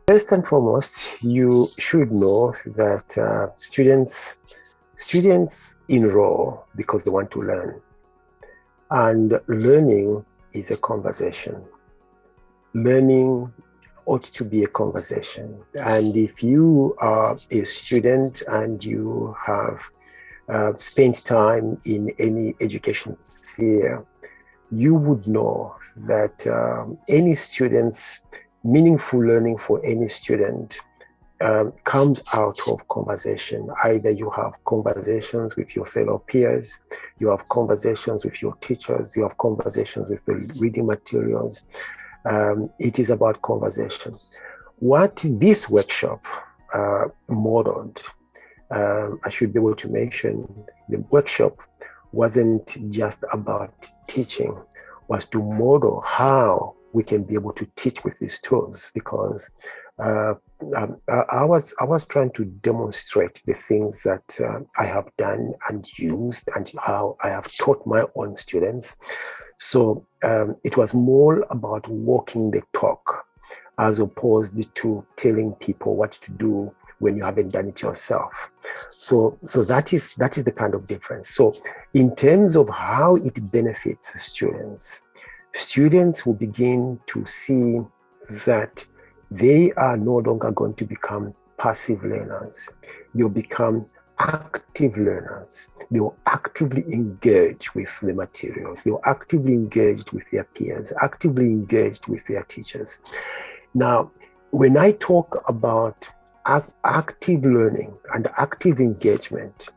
First and foremost, you should know that students enroll because they want to learn, and learning is a conversation. Learning ought to be a conversation, and if you are a student and you have spent time in any education sphere, you would know that meaningful learning for any student comes out of conversation. Either you have conversations with your fellow peers, you have conversations with your teachers, you have conversations with the reading materials. It is about conversation. What this workshop modeled, I should be able to mention, the workshop wasn't just about teaching, was to model how we can be able to teach with these tools, because I was trying to demonstrate the things that I have done and used and how I have taught my own students. So it was more about walking the talk as opposed to telling people what to do when you haven't done it yourself. So that is the kind of difference. So in terms of how it benefits students will begin to see that they are no longer going to become passive learners. They'll become active learners. They will actively engage with the materials. They will actively engage with their peers, actively engaged with their teachers. Now, when I talk about active learning and active engagement,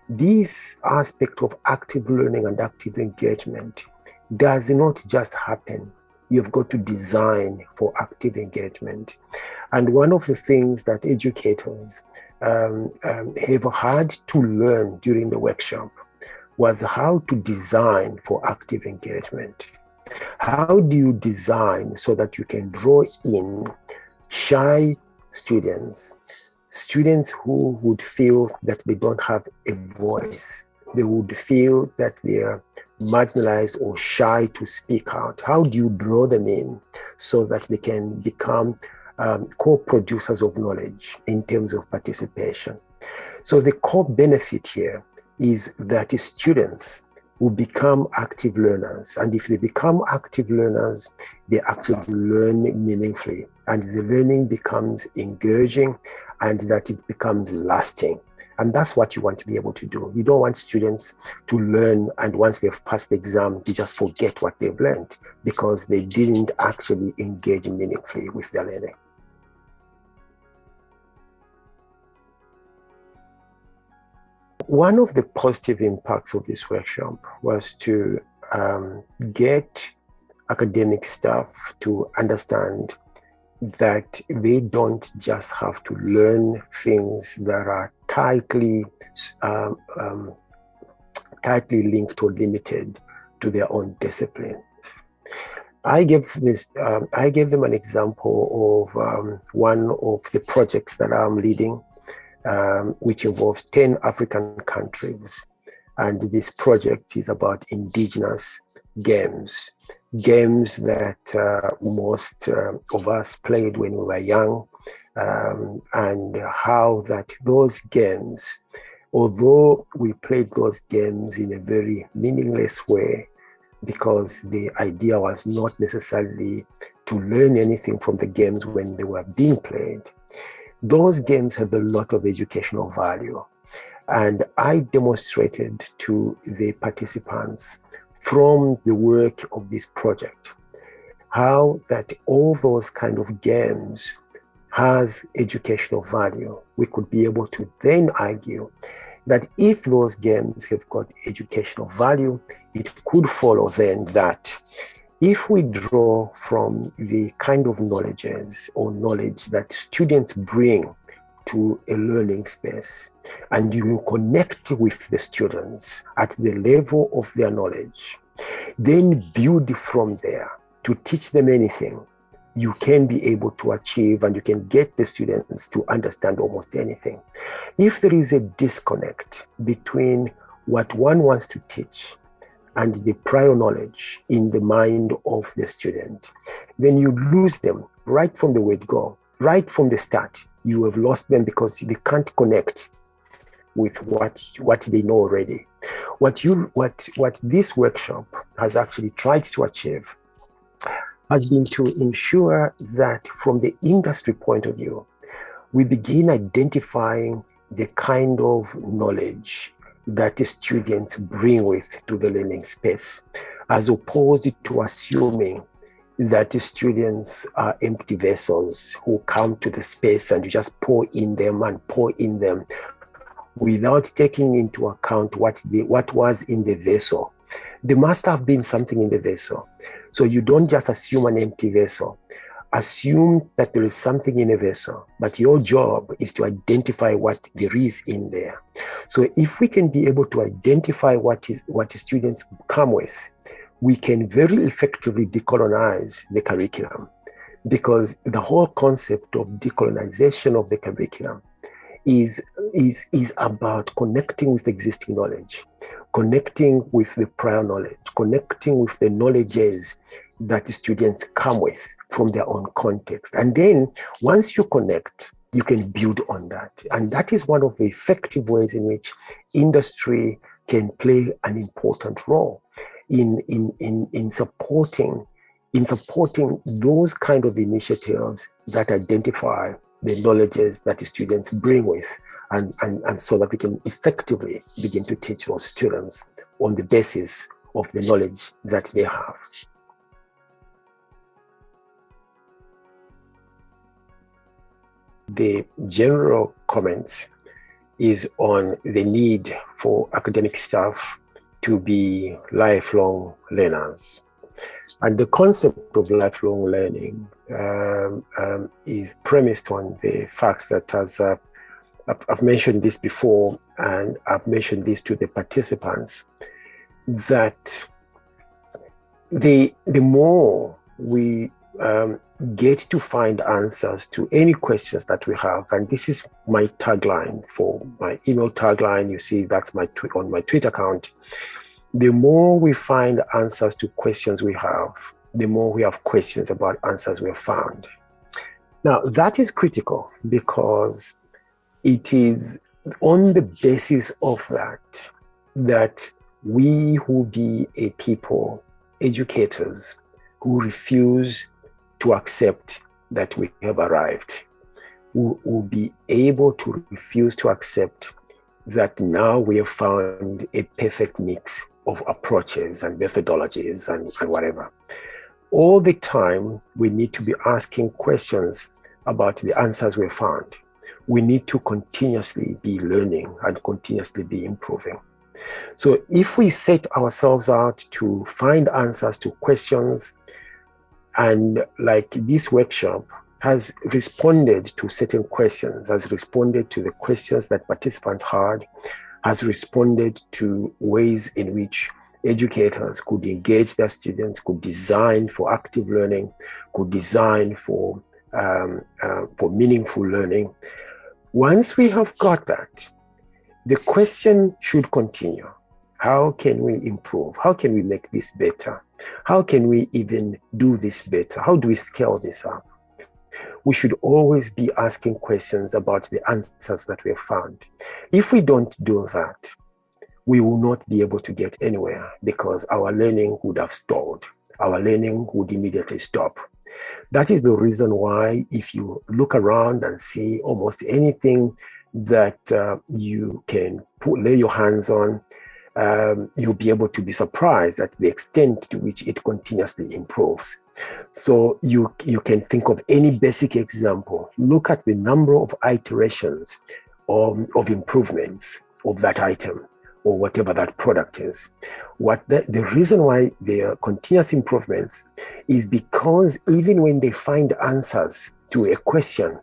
this aspect of active learning and active engagement does not just happen. You've got to design for active engagement. And one of the things that educators have had to learn during the workshop was how to design for active engagement. How do you design so that you can draw in shy students who would feel that they don't have a voice? They would feel that they're marginalized or shy to speak out. How do you draw them in so that they can become co-producers of knowledge in terms of participation? So the core benefit here is that students will become active learners. And if they become active learners, they actually learn meaningfully. And the learning becomes engaging and that it becomes lasting. And that's what you want to be able to do. You don't want students to learn and once they've passed the exam, they just forget what they've learned because they didn't actually engage meaningfully with their learning. One of the positive impacts of this workshop was to get academic staff to understand that they don't just have to learn things that are tightly linked or limited to their own disciplines. I gave them an example of one of the projects that I'm leading, which involves 10 African countries. And this project is about indigenous games that most of us played when we were young, and how that those games, although we played those games in a very meaningless way, because the idea was not necessarily to learn anything from the games when they were being played, those games have a lot of educational value. And I demonstrated to the participants from the work of this project how that all those kind of games has educational value. We could be able to then argue that if those games have got educational value, it could follow then that if we draw from the kind of knowledges or knowledge that students bring to a learning space, and you connect with the students at the level of their knowledge, then build from there to teach them anything, you can be able to achieve and you can get the students to understand almost anything. If there is a disconnect between what one wants to teach and the prior knowledge in the mind of the student, then you lose them right from the word go. right from the start, you have lost them because they can't connect with what they know already. What this workshop has actually tried to achieve has been to ensure that from the industry point of view, we begin identifying the kind of knowledge that the students bring with to the learning space, as opposed to assuming that the students are empty vessels who come to the space and you just pour in them without taking into account what was in the vessel. There must have been something in the vessel. So you don't just assume an empty vessel. Assume that there is something in a vessel, but your job is to identify what there is in there. So if we can be able to identify what the students come with, we can very effectively decolonize the curriculum, because the whole concept of decolonization of the curriculum is about connecting with existing knowledge, connecting with the prior knowledge, connecting with the knowledges that the students come with from their own context. And then once you connect, you can build on that. And that is one of the effective ways in which industry can play an important role in supporting those kind of initiatives that identify the knowledges that the students bring with, and so that we can effectively begin to teach those students on the basis of the knowledge that they have. The general comment is on the need for academic staff to be lifelong learners. And the concept of lifelong learning is premised on the fact that, as I've mentioned this before, and I've mentioned this to the participants, that the more we get to find answers to any questions that we have, and this is my tagline for my email tagline, you see that's on my Twitter account. The more we find answers to questions we have, the more we have questions about answers we have found. Now, that is critical, because it is on the basis of that we will be a people, educators, who refuse to accept that we have arrived. We will be able to refuse to accept that now we have found a perfect mix of approaches and methodologies and whatever. All the time, we need to be asking questions about the answers we found. We need to continuously be learning and continuously be improving. So if we set ourselves out to find answers to questions, and like this workshop has responded to certain questions, has responded to the questions that participants had, has responded to ways in which educators could engage their students, could design for active learning, could design for meaningful learning. Once we have got that, the question should continue. How can we improve? How can we make this better? How can we even do this better? How do we scale this up? We should always be asking questions about the answers that we have found. If we don't do that, we will not be able to get anywhere, because our learning would have stalled. Our learning would immediately stop. That is the reason why, if you look around and see almost anything that you can lay your hands on, you'll be able to be surprised at the extent to which it continuously improves. So you can think of any basic example. Look at the number of iterations of improvements of that item or whatever that product is. The reason why there are continuous improvements is because even when they find answers to a question,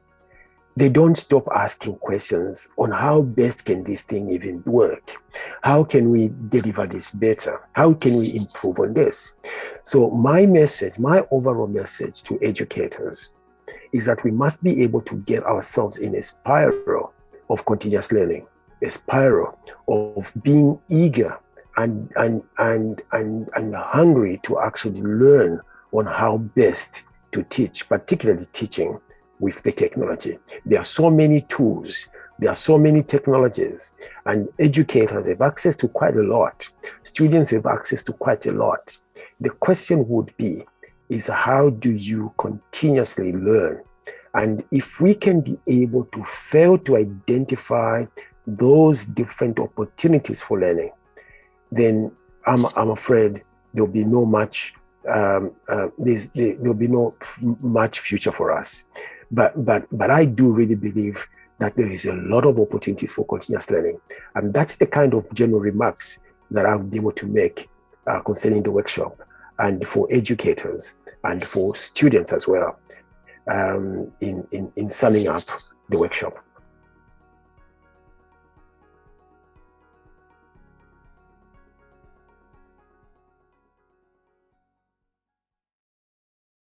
they don't stop asking questions on how best can this thing even work? How can we deliver this better? How can we improve on this? So my overall message to educators is that we must be able to get ourselves in a spiral of continuous learning, a spiral of being eager and hungry to actually learn on how best to teach, particularly teaching with the technology. There are so many tools, there are so many technologies, and educators have access to quite a lot. Students have access to quite a lot. The question would be, is how do you continuously learn? And if we can be able to fail to identify those different opportunities for learning, then I'm afraid there'll be no much there'll be no much future for us. But I do really believe that there is a lot of opportunities for continuous learning, and that's the kind of general remarks that I'll be able to make concerning the workshop, and for educators and for students as well, in summing up the workshop.